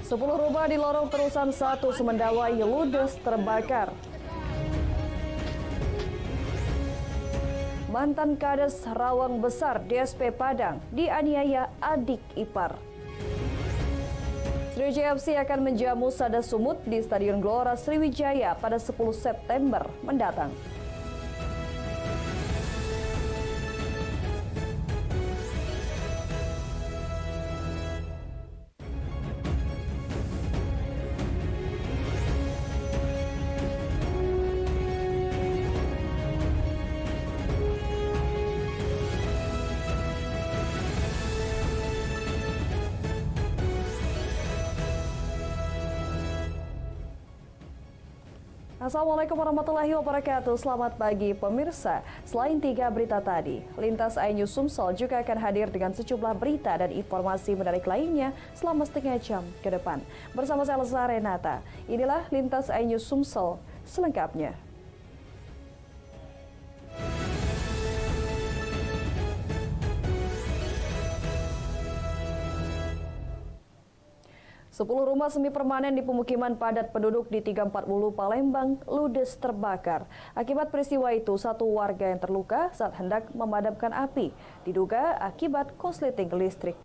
10 rumah di lorong Terusan 1 Semendawai ludes terbakar. Mantan Kades Rawang Besar DSP Padang dianiaya adik ipar. Sriwijaya FC akan menjamu Sada Sumut di Stadion Gelora Sriwijaya pada 10 September mendatang. Assalamualaikum warahmatullahi wabarakatuh. Selamat pagi pemirsa. Selain 3 berita tadi, Lintas iNews Sumsel juga akan hadir dengan sejumlah berita dan informasi menarik lainnya selama setengah jam ke depan. Bersama saya Elsa Renata, inilah Lintas iNews Sumsel selengkapnya. Sepuluh rumah semi permanen di pemukiman padat penduduk di 340 Palembang ludes terbakar. Akibat peristiwa itu, satu warga yang terluka saat hendak memadamkan api, diduga akibat korsleting listrik.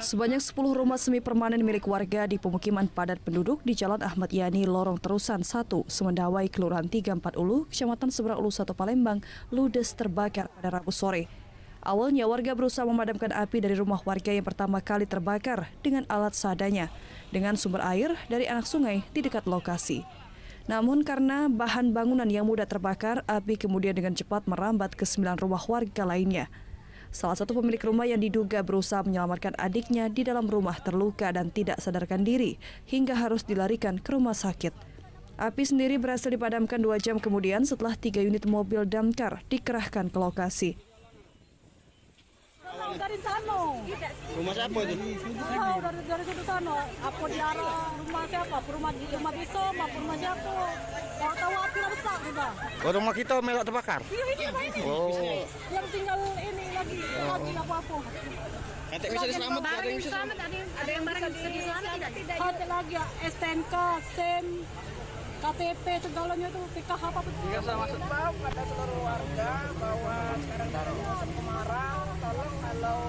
Sebanyak 10 rumah semi permanen milik warga di pemukiman padat penduduk di Jalan Ahmad Yani, Lorong Terusan 1, Semendawai, Kelurahan 340, Kecamatan Seberang Ulu 1 Palembang, ludes terbakar pada Rabu sore. Awalnya warga berusaha memadamkan api dari rumah warga yang pertama kali terbakar dengan alat seadanya, dengan sumber air dari anak sungai di dekat lokasi. Namun karena bahan bangunan yang mudah terbakar, api kemudian dengan cepat merambat ke 9 rumah warga lainnya. Salah satu pemilik rumah yang diduga berusaha menyelamatkan adiknya di dalam rumah terluka dan tidak sadarkan diri hingga harus dilarikan ke rumah sakit. Api sendiri berhasil dipadamkan 2 jam kemudian setelah 3 unit mobil damkar dikerahkan ke lokasi. Dari sana. Rumah siapa itu? Tahu dari situ sana. Apa di arah rumah siapa? Rumah Biso, apa rumah siapa? Tahu api besar sudah. Oh, rumah kita melak terbakar. Iya ini apa ini? Oh. Yang tinggal ini lagi apa-apa. Nanti bisa diselamat, ada yang bisa selamat. Ada yang barang bisa diselamat tidak? Ada lagi ya, STNK, STEM, KTP segalanya itu PKH apa betul? Jika saya maksud pada seluruh warga bahwa sekarang dalam musim kemarau, tolong kalau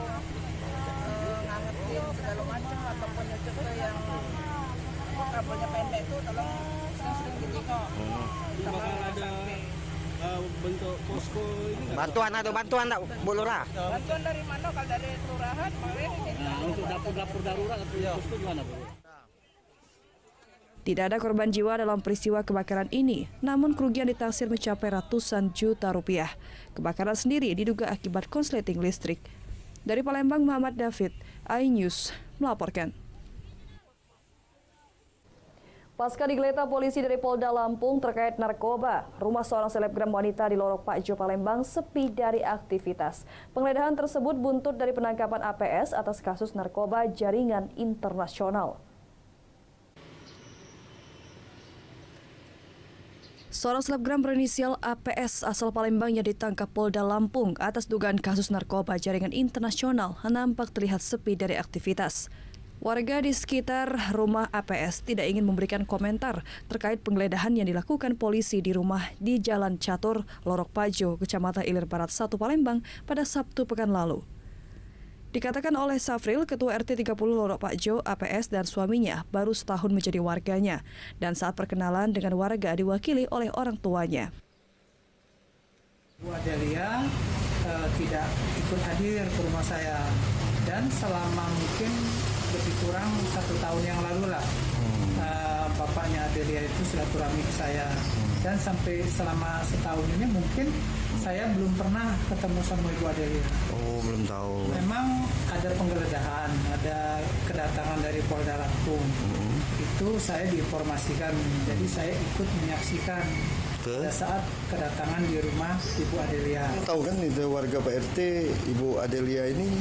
ngangetin segala macam ataupun nyucuk yang kabelnya pendek itu tolong sering-sering dijengok. Bakal ada bentuk posko ini nggak? Bantuan tak, Bu Lurah? Bantuan dari mana? Kalau dari kelurahan, mari kita. Untuk dapur-dapur darurat atau posko gimana, Bu? Tidak ada korban jiwa dalam peristiwa kebakaran ini, namun kerugian ditaksir mencapai ratusan juta rupiah. Kebakaran sendiri diduga akibat korsleting listrik. Dari Palembang, Muhammad David, iNews melaporkan. Pasca digeledah polisi dari Polda Lampung terkait narkoba, rumah seorang selebgram wanita di Lorong Pakjo Palembang sepi dari aktivitas. Penggeledahan tersebut buntut dari penangkapan APS atas kasus narkoba jaringan internasional. Seorang selebgram berinisial APS asal Palembang yang ditangkap Polda Lampung atas dugaan kasus narkoba jaringan internasional nampak terlihat sepi dari aktivitas. Warga di sekitar rumah APS tidak ingin memberikan komentar terkait penggeledahan yang dilakukan polisi di rumah di Jalan Catur, Lorong Pakjo, Kecamatan Ilir Barat 1 Palembang pada Sabtu pekan lalu. Dikatakan oleh Safril, Ketua RT 30 Lorong Pakjo, APS dan suaminya baru setahun menjadi warganya, dan saat perkenalan dengan warga diwakili oleh orang tuanya. Bu Adelia tidak ikut hadir ke rumah saya, dan selama mungkin lebih kurang 1 tahun yang lalu lah, bapaknya Adelia itu silaturahmi ke saya, dan sampai selama setahun ini mungkin saya belum pernah ketemu sama Ibu Adelia. Oh, belum tahu. Memang ada penggeledahan, ada kedatangan dari Polda Lampung. Itu saya diinformasikan, jadi saya ikut menyaksikan pada saat kedatangan di rumah Ibu Adelia. Tahu kan itu warga Pak RT, Ibu Adelia ini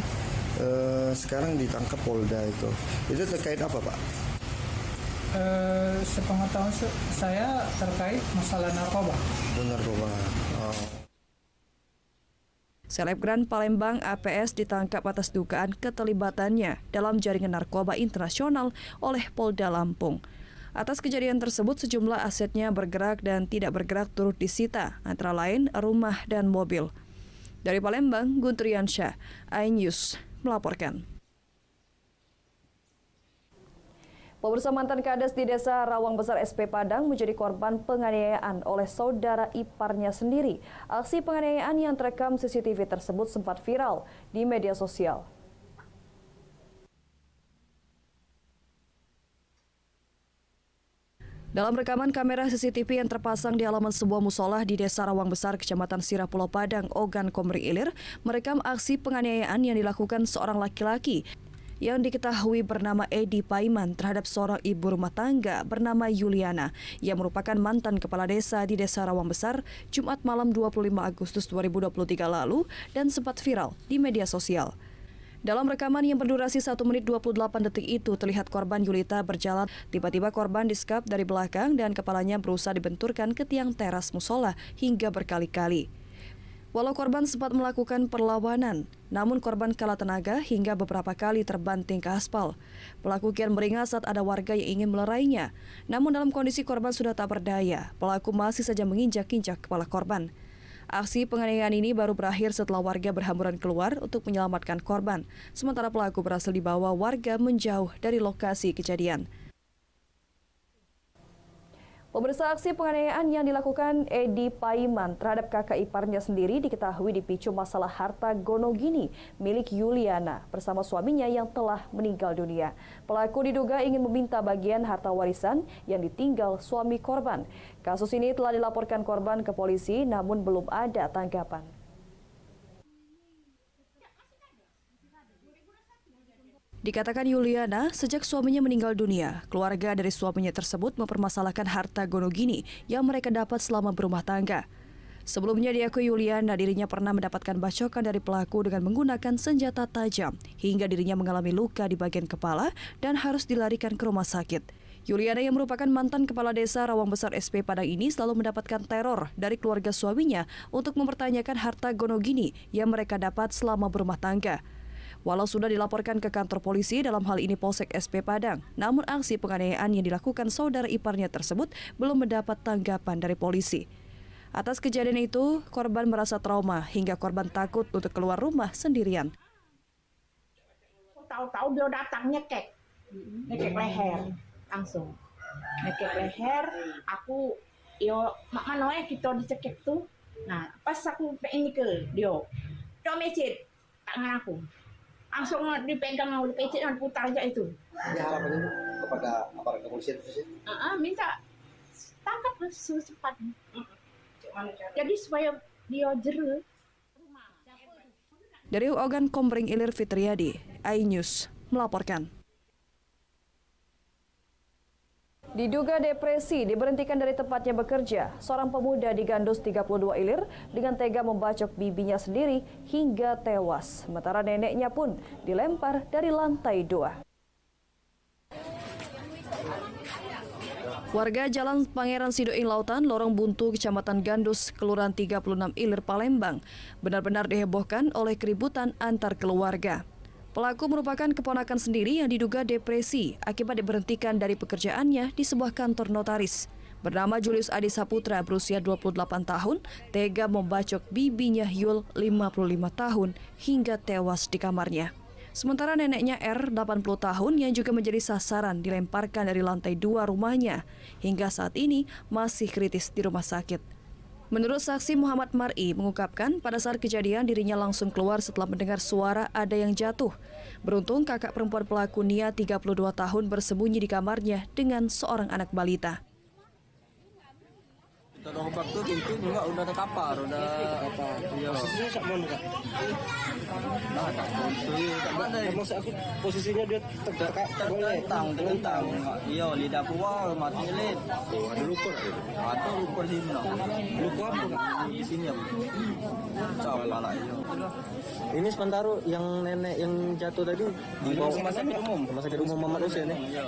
sekarang ditangkap Polda itu. Itu terkait apa, Pak? Sepengetahuan saya terkait masalah narkoba. Narkoba. Oh. Selebgram Palembang APS ditangkap atas dugaan keterlibatannya dalam jaringan narkoba internasional oleh Polda Lampung. Atas kejadian tersebut, sejumlah asetnya bergerak dan tidak bergerak turut disita, antara lain rumah dan mobil. Dari Palembang, Guntur Yansyah, iNews melaporkan. Pemirsa, mantan kades di Desa Rawang Besar SP Padang menjadi korban penganiayaan oleh saudara iparnya sendiri. Aksi penganiayaan yang terekam CCTV tersebut sempat viral di media sosial. Dalam rekaman kamera CCTV yang terpasang di halaman sebuah musola di Desa Rawang Besar, Kecamatan Sirah, Pulau Padang, Ogan Komering Ilir, merekam aksi penganiayaan yang dilakukan seorang laki-laki yang diketahui bernama Edi Paiman terhadap seorang ibu rumah tangga bernama Yuliana yang merupakan mantan kepala desa di Desa Rawang Besar Jumat malam 25 Agustus 2023 lalu dan sempat viral di media sosial. Dalam rekaman yang berdurasi 1 menit 28 detik itu terlihat korban Yulita berjalan. Tiba-tiba korban disekap dari belakang dan kepalanya berusaha dibenturkan ke tiang teras musola hingga berkali-kali. Walau korban sempat melakukan perlawanan, namun korban kalah tenaga hingga beberapa kali terbanting ke aspal. Pelaku kian beringas saat ada warga yang ingin melerainya. Namun dalam kondisi korban sudah tak berdaya, pelaku masih saja menginjak-injak kepala korban. Aksi penganiayaan ini baru berakhir setelah warga berhamburan keluar untuk menyelamatkan korban. Sementara pelaku berhasil dibawa warga menjauh dari lokasi kejadian. Pemirsa, aksi penganiayaan yang dilakukan Edi Paiman terhadap kakak iparnya sendiri diketahui dipicu masalah harta gonogini milik Yuliana bersama suaminya yang telah meninggal dunia. Pelaku diduga ingin meminta bagian harta warisan yang ditinggal suami korban. Kasus ini telah dilaporkan korban ke polisi namun belum ada tanggapan. Dikatakan Yuliana, sejak suaminya meninggal dunia, keluarga dari suaminya tersebut mempermasalahkan harta gonogini yang mereka dapat selama berumah tangga. Sebelumnya diakui Yuliana dirinya pernah mendapatkan bacokan dari pelaku dengan menggunakan senjata tajam hingga dirinya mengalami luka di bagian kepala dan harus dilarikan ke rumah sakit. Yuliana yang merupakan mantan kepala desa Rawang Besar SP Padang ini selalu mendapatkan teror dari keluarga suaminya untuk mempertanyakan harta gonogini yang mereka dapat selama berumah tangga. Walau sudah dilaporkan ke kantor polisi dalam hal ini Polsek SP Padang, namun aksi penganiayaan yang dilakukan saudara iparnya tersebut belum mendapat tanggapan dari polisi. Atas kejadian itu, korban merasa trauma hingga korban takut untuk keluar rumah sendirian. Tahu-tahu dia datang nyekek leher langsung, nyekek leher. Aku, mak mana kita dicekek tuh. Nah, pas aku ini ke dia mecet tangan aku. Langsung dipegang oleh pecet dan putar aja itu. Ini harapannya kepada aparat kepolisian itu sih? Minta tangkap secepatnya. Jadi supaya dia jero. Dari Ogan Komering Ilir, Fitriadi, iNews melaporkan. Diduga depresi diberhentikan dari tempatnya bekerja, seorang pemuda di Gandus 32 Ilir dengan tega membacok bibinya sendiri hingga tewas. Sementara neneknya pun dilempar dari lantai 2. Warga Jalan Pangeran Sidoing Lautan, Lorong Buntu, Kecamatan Gandus, Kelurahan 36 Ilir, Palembang, benar-benar dihebohkan oleh keributan antar keluarga. Pelaku merupakan keponakan sendiri yang diduga depresi akibat diberhentikan dari pekerjaannya di sebuah kantor notaris. Bernama Julius Adi Saputra, berusia 28 tahun, tega membacok bibinya Yul, 55 tahun, hingga tewas di kamarnya. Sementara neneknya R, 80 tahun, yang juga menjadi sasaran dilemparkan dari lantai 2 rumahnya. Hingga saat ini masih kritis di rumah sakit. Menurut saksi Muhammad Mar'i mengungkapkan pada saat kejadian dirinya langsung keluar setelah mendengar suara ada yang jatuh. Beruntung kakak perempuan pelaku Nia 32 tahun bersembunyi di kamarnya dengan seorang anak balita. Udah obat tuh pintu juga udah terkapar, iya. Posisinya sak mon kak. Nah, tak kunci. Maksud aku posisinya dia tergentang. Iya, lidah keluar, mati lid. Oh, ada luka. Atau luka di sini. Luka apa kak? Di sini ya. Coba lah, iya. Ini sementara yang nenek yang jatuh tadi dibawa ke rumah sakit umum Muhammad Hussein ya. Iya.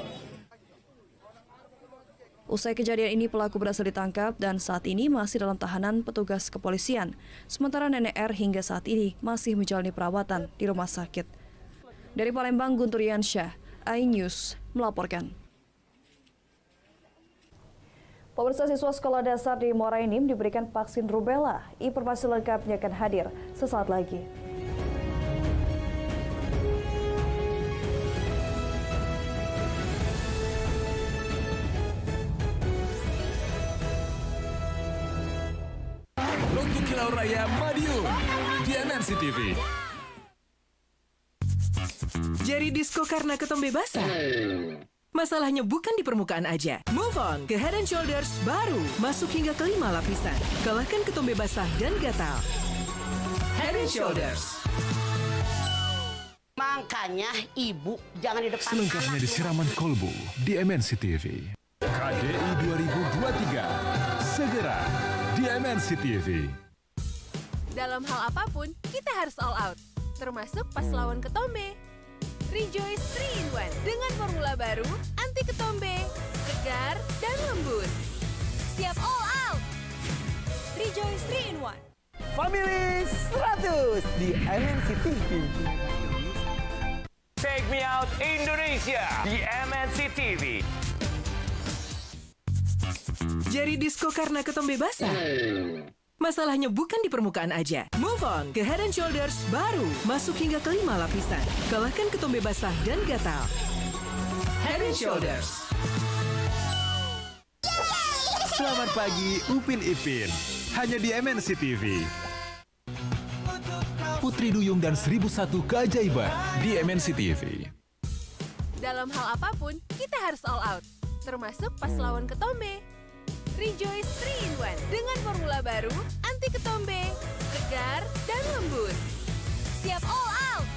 Usai kejadian ini pelaku berhasil ditangkap dan saat ini masih dalam tahanan petugas kepolisian. Sementara nenek R hingga saat ini masih menjalani perawatan di rumah sakit. Dari Palembang, Guntur Yansyah, iNews melaporkan. Pemirsa, siswa sekolah dasar di Muara Enim diberikan vaksin rubella. Informasi lengkapnya akan hadir sesaat lagi. Untuk Kilau Raya Madiun di MNC TV. Jari disko karena ketombe basah? Masalahnya bukan di permukaan aja. Move on ke Head & Shoulders baru. Masuk hingga ke 5 lapisan. Kalahkan ketombe basah dan gatal. Head & Shoulders. Makanya ibu jangan di depan Selengkapnya di Siraman Kolbu di MNC TV. KDI 2023. Segera di MNC TV. Dalam hal apapun, kita harus all out. Termasuk pas lawan ketombe. Rejoice 3-in-1 dengan formula baru, anti ketombe, segar, dan lembut. Siap all out! Rejoice 3-in-1. Family 100 di MNC TV. Take Me Out Indonesia di MNC TV. Jari disko karena ketombe basah? Masalahnya bukan di permukaan aja. Move on ke Head & Shoulders baru. Masuk hingga ke 5 lapisan. Kalahkan ketombe basah dan gatal. Head & Shoulders. Selamat pagi Upin Ipin. Hanya di MNC TV. Putri Duyung dan 1001 keajaiban di MNC TV. Dalam hal apapun, kita harus all out. Termasuk pas lawan ketombe. Rejoice 3-in-1 dengan formula baru, anti ketombe, segar, dan lembut. Siap all out!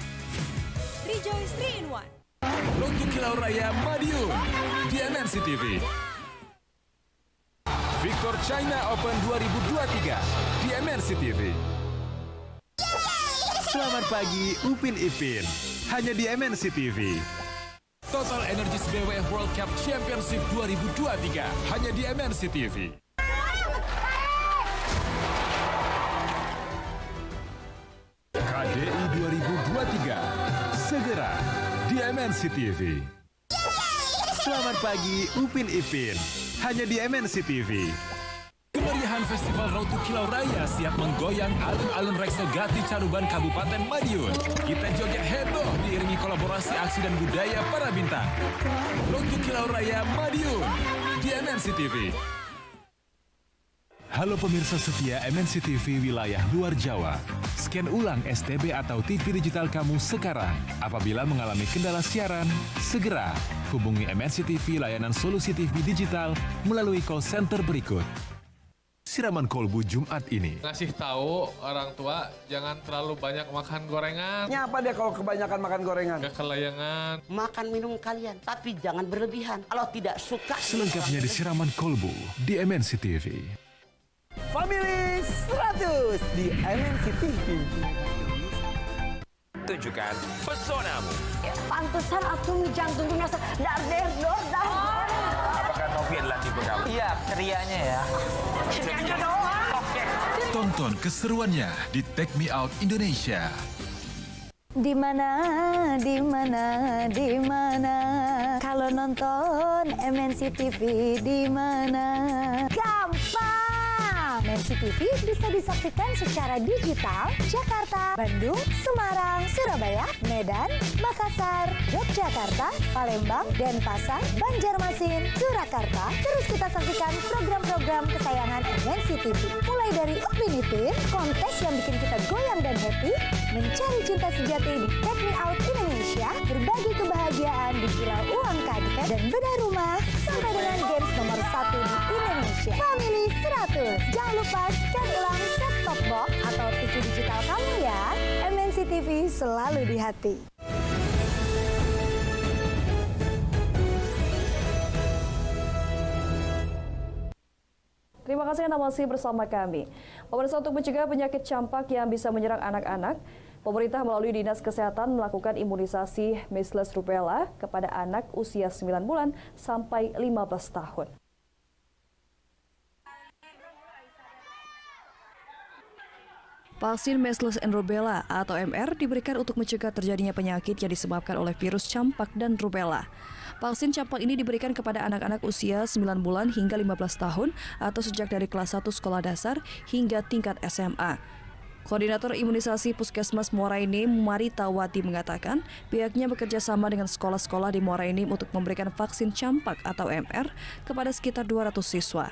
Rejoice 3-in-1. Untuk Kilau Raya Madiun di MNC TV. Victor China Open 2023 di MNC TV. Selamat pagi Upin Ipin. Hanya di MNC TV. Total Energies BWF World Cup Championship 2023 hanya di MNC TV. KDI 2023 segera di MNC TV. Selamat pagi Upin Ipin. Hanya di MNC TV. Kemeriahan Festival Road to Kilau Raya siap menggoyang alun-alun Reksogati Caruban Kabupaten Madiun. Kita joget heboh diiringi kolaborasi aksi dan budaya para bintang. Road to Kilau Raya Madiun di MNC TV. Halo pemirsa setia MNC TV wilayah luar Jawa. Scan ulang STB atau TV digital kamu sekarang. Apabila mengalami kendala siaran, segera hubungi MNC TV layanan solusi TV digital melalui call center berikut. Siraman Kolbu Jumat ini. Ngasih tahu orang tua jangan terlalu banyak makan gorengan. Apa dia kalau kebanyakan makan gorengan? Kekelayangan. Makan minum kalian, tapi jangan berlebihan. Kalau tidak suka. Selengkapnya di Siraman Kolbu di MNC TV. Family 100 di MNC TV. Tunjukkan pesonamu. Ya, pantesan aku jantungnya dar-der-dor. Apakah Novi adalah tipe kamu? Iya, cerianya ya. Tonton keseruannya di Take Me Out Indonesia. Di mana kalau nonton MNC TV di mana? Gampang. MNC TV bisa disaksikan secara digital Jakarta, Bandung, Semarang, Surabaya, Medan, Makassar, Yogyakarta, Palembang, Denpasar, Banjarmasin, Surakarta. Terus kita saksikan program-program kesayangan MNC TV. Mulai dari Upin Ipin, kontes yang bikin kita goyang dan happy, mencari cinta sejati di Take Me Out Indonesia, berbagi kebahagiaan di Kilau Uang KDP, dan bedah rumah, sampai dengan games nomor 1 di Indonesia. Family 100. Jangan lupa scan ulang set-top box atau TV digital kamu ya. MNC TV selalu di hati. Terima kasih Anda masih bersama kami. Pemirsa, untuk mencegah penyakit campak yang bisa menyerang anak-anak, pemerintah melalui Dinas Kesehatan melakukan imunisasi measles rubella kepada anak usia 9 bulan sampai 15 tahun. Vaksin Measles and Rubella atau MR diberikan untuk mencegah terjadinya penyakit yang disebabkan oleh virus campak dan rubella. Vaksin campak ini diberikan kepada anak-anak usia 9 bulan hingga 15 tahun atau sejak dari kelas 1 sekolah dasar hingga tingkat SMA. Koordinator Imunisasi Puskesmas Muara Enim, Marita Wati mengatakan pihaknya bekerja sama dengan sekolah-sekolah di Muara Enim untuk memberikan vaksin campak atau MR kepada sekitar 200 siswa.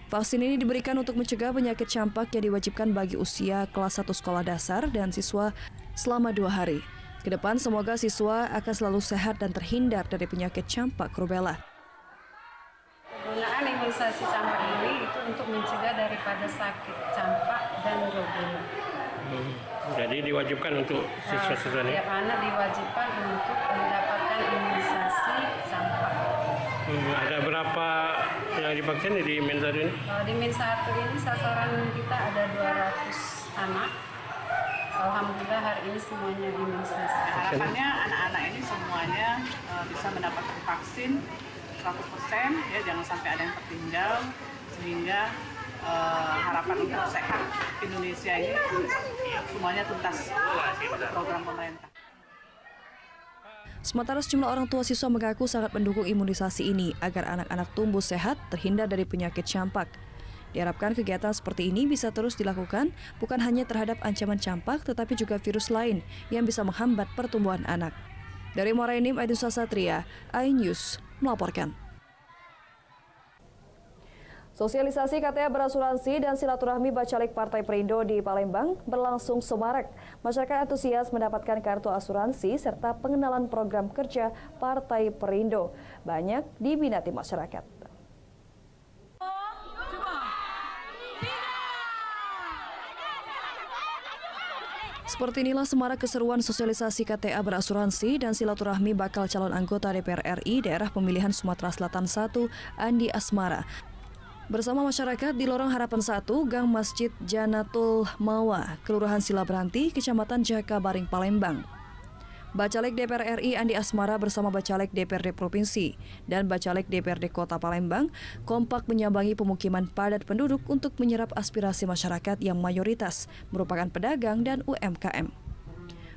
Vaksin ini diberikan untuk mencegah penyakit campak yang diwajibkan bagi usia kelas 1 sekolah dasar dan siswa selama 2 hari. Kedepan semoga siswa akan selalu sehat dan terhindar dari penyakit campak rubella. Penggunaan imunisasi campak ini itu untuk mencegah daripada sakit campak dan rubella. Jadi diwajibkan untuk siswa-siswa ini? Setiap anak diwajibkan untuk mendapatkan imunisasi campak. Ada berapa yang divaksin di Min 1 ini? Di Min 1 ini sasaran kita ada 200 anak. Alhamdulillah hari ini semuanya diimunisasi. Harapannya anak-anak ini semuanya bisa mendapatkan vaksin 100%, ya, jangan sampai ada yang tertinggal, sehingga harapan untuk sehat Indonesia ini semuanya tuntas program pemerintah. Sementara sejumlah orang tua siswa mengaku sangat mendukung imunisasi ini agar anak-anak tumbuh sehat terhindar dari penyakit campak. Diharapkan kegiatan seperti ini bisa terus dilakukan bukan hanya terhadap ancaman campak tetapi juga virus lain yang bisa menghambat pertumbuhan anak. Dari Muara Enim, Ainusa Satria, iNews melaporkan. Sosialisasi KTA berasuransi dan silaturahmi Bacalek Partai Perindo di Palembang berlangsung semarak. Masyarakat antusias mendapatkan kartu asuransi serta pengenalan program kerja Partai Perindo. Banyak diminati masyarakat. Seperti inilah semarak keseruan sosialisasi KTA berasuransi dan silaturahmi bakal calon anggota DPR RI daerah pemilihan Sumatera Selatan 1, Andi Asmara. Bersama masyarakat di Lorong Harapan 1, Gang Masjid Janatul Mawa, Kelurahan Silabranti, Kecamatan Jakabaring, Palembang. Bacalek DPR RI Andi Asmara bersama Bacalek DPRD Provinsi dan Bacalek DPRD Kota Palembang kompak menyambangi pemukiman padat penduduk untuk menyerap aspirasi masyarakat yang mayoritas merupakan pedagang dan UMKM.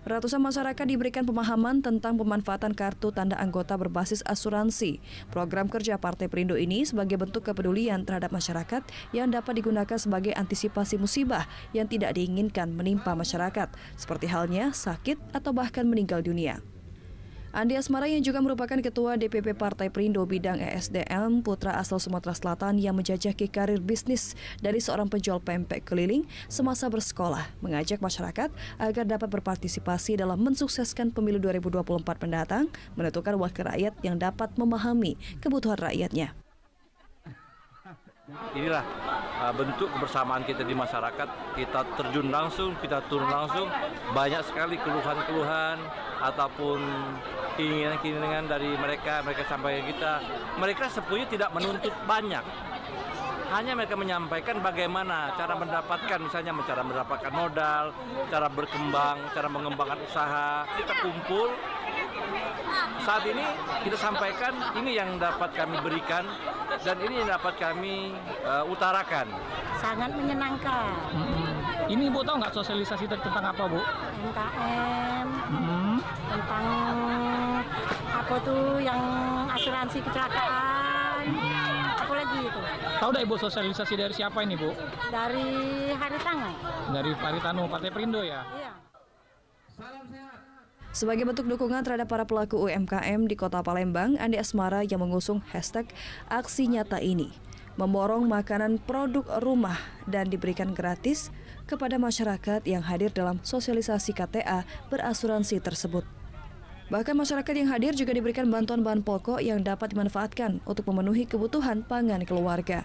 Ratusan masyarakat diberikan pemahaman tentang pemanfaatan kartu tanda anggota berbasis asuransi. Program kerja Partai Perindo ini sebagai bentuk kepedulian terhadap masyarakat yang dapat digunakan sebagai antisipasi musibah yang tidak diinginkan menimpa masyarakat, seperti halnya sakit atau bahkan meninggal dunia. Andi Asmara yang juga merupakan Ketua DPP Partai Perindo bidang ESDM, putra asal Sumatera Selatan yang menjajaki karir bisnis dari seorang penjual pempek keliling semasa bersekolah, mengajak masyarakat agar dapat berpartisipasi dalam mensukseskan pemilu 2024 mendatang, menentukan wakil rakyat yang dapat memahami kebutuhan rakyatnya. Inilah bentuk kebersamaan kita di masyarakat, kita terjun langsung, kita turun langsung, banyak sekali keluhan-keluhan ataupun keinginan-keinginan dari mereka sampaikan kita. Mereka sebenarnya tidak menuntut banyak, hanya mereka menyampaikan bagaimana cara mendapatkan, misalnya cara mendapatkan modal, cara berkembang, cara mengembangkan usaha. Kita kumpul, saat ini kita sampaikan ini yang dapat kami berikan dan ini yang dapat kami utarakan. Sangat menyenangkan. Ini Bu tahu nggak sosialisasi tentang apa Bu? MKM, tentang apa tuh yang asuransi kecelakaan, apa lagi itu? Tahu dah Ibu sosialisasi dari siapa ini Bu? Dari Haritano. Dari Haritano Partai Perindo ya? Iya. Sebagai bentuk dukungan terhadap para pelaku UMKM di Kota Palembang, Andi Asmara yang mengusung hashtag Aksi Nyata ini memborong makanan produk rumah dan diberikan gratis kepada masyarakat yang hadir dalam sosialisasi KTA berasuransi tersebut. Bahkan masyarakat yang hadir juga diberikan bantuan bahan pokok yang dapat dimanfaatkan untuk memenuhi kebutuhan pangan keluarga.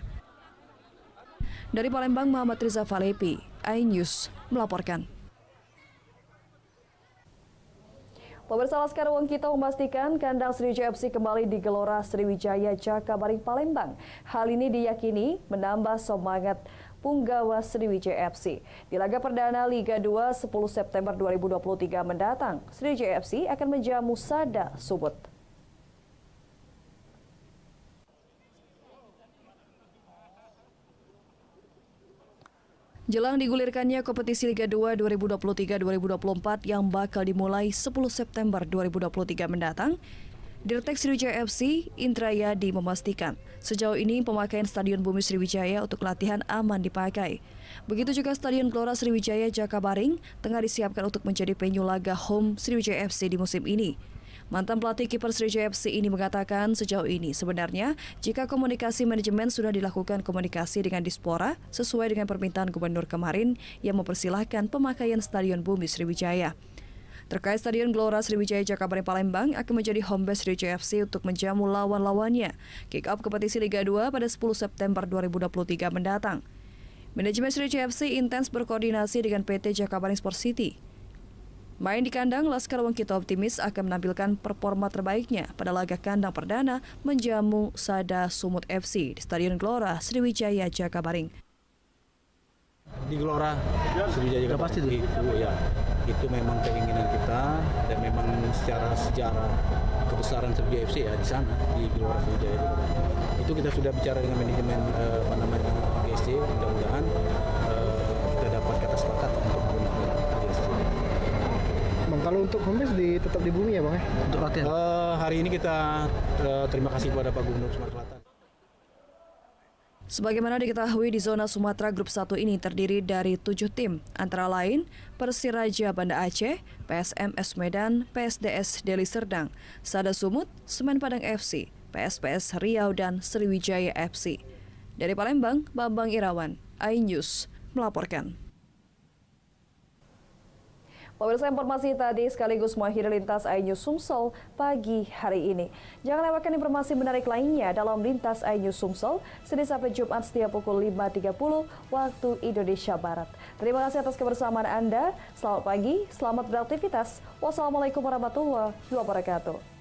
Dari Palembang, Muhammad Riza Falepi, iNews melaporkan. Pemirsa Laskar Wong kita memastikan kandang Sriwijaya FC kembali di Gelora Sriwijaya Jakabaring Palembang. Hal ini diyakini menambah semangat punggawa Sriwijaya FC. Di laga perdana Liga 2 10 September 2023 mendatang, Sriwijaya FC akan menjamu Sada Subud. Jelang digulirkannya kompetisi Liga 2 2023-2024 yang bakal dimulai 10 September 2023 mendatang, Dirtek Sriwijaya FC, Indra Yadi memastikan sejauh ini pemakaian Stadion Bumi Sriwijaya untuk latihan aman dipakai. Begitu juga Stadion Gelora Sriwijaya Jakabaring tengah disiapkan untuk menjadi venue laga home Sriwijaya FC di musim ini. Mantan pelatih kiper Sriwijaya FC ini mengatakan sejauh ini sebenarnya jika komunikasi manajemen sudah dilakukan komunikasi dengan Dispora sesuai dengan permintaan gubernur kemarin yang mempersilahkan pemakaian Stadion Bumi Sriwijaya. Terkait Stadion Gelora Sriwijaya Jakabaring Palembang akan menjadi home base Sriwijaya FC untuk menjamu lawan-lawannya. Kick-off kompetisi Liga 2 pada 10 September 2023 mendatang. Manajemen Sriwijaya FC intens berkoordinasi dengan PT Jakabaring Sport City. Main di kandang, Laskar Wongkito optimis akan menampilkan performa terbaiknya pada laga kandang perdana menjamu Sada Sumut FC di Stadion Gelora Sriwijaya Jakabaring. Di Gelora Sriwijaya Jakabaring pasti itu memang keinginan kita dan memang secara sejarah kebesaran Sriwijaya FC ya di sana di Gelora Sriwijaya Jakabaring. Itu kita sudah bicara dengan manajemen GSC, mudah-mudahan kita dapat kata sepakat untuk menggunakan GSC. Bang, kalau untuk home base tetap di Bumi ya Bang ya? Untuk latihan? Hari ini kita terima kasih kepada Pak Gubernur Sumatera Selatan. Sebagaimana diketahui di zona Sumatera Grup 1 ini terdiri dari 7 tim, antara lain Persiraja Banda Aceh, PSMS Medan, PSDS Deli Serdang, Sada Sumut, Semen Padang FC, PSPS Riau, dan Sriwijaya FC. Dari Palembang, Bambang Irawan, iNews melaporkan. Pemirsa, informasi tadi sekaligus mengakhiri Lintas iNews Sumsel pagi hari ini. Jangan lewatkan informasi menarik lainnya dalam Lintas iNews Sumsel, Senin sampai Jumat setiap pukul 5.30 waktu Indonesia Barat. Terima kasih atas kebersamaan Anda. Selamat pagi, selamat beraktivitas. Wassalamualaikum warahmatullahi wabarakatuh.